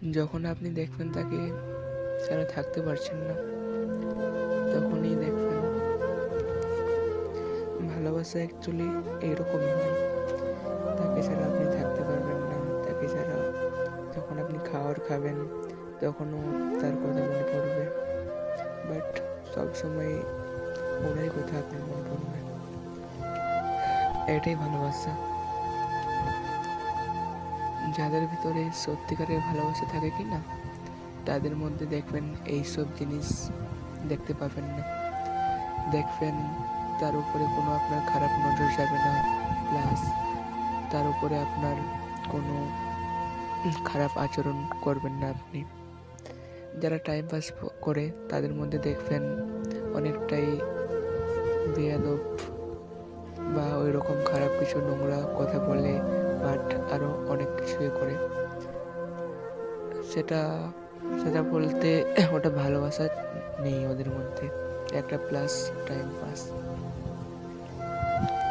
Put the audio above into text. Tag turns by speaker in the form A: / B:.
A: যখন আপনি দেখবেন তাকে ছাড়া থাকতে পারছেন না, তখনই দেখবেন ভালোবাসা অ্যাকচুয়ালি এরকমই হয়। তাকে ছাড়া আপনি থাকতে পারবেন না, তাকে ছাড়া যখন আপনি খাবার খাবেন তখনও তার কথা মনে পড়বে, বাট সবসময় ওনারই কথা আপনার মনে পড়বে। এটাই ভালোবাসা। যাদের ভিতরে সত্যিকারের ভালোবাসা থাকে কি না, তাদের মধ্যে দেখবেন এইসব জিনিস দেখতে পাবেন না। দেখবেন তার উপরে কোনো আপনার খারাপ নজর যাবে না, প্লাস তার উপরে আপনার কোনো খারাপ আচরণ করবেন না আপনি। যারা টাইম পাস করে তাদের মধ্যে দেখবেন অনেকটাই বেয়াদব বা ওই রকম খারাপ কিছু নোংরা কথা বলে, বাট আরও অনেক কিছুই করে। সেটা সেটা বলতে ওটা ভালোবাসা নেই ওদের মধ্যে, একটা প্লাস টাইম পাস।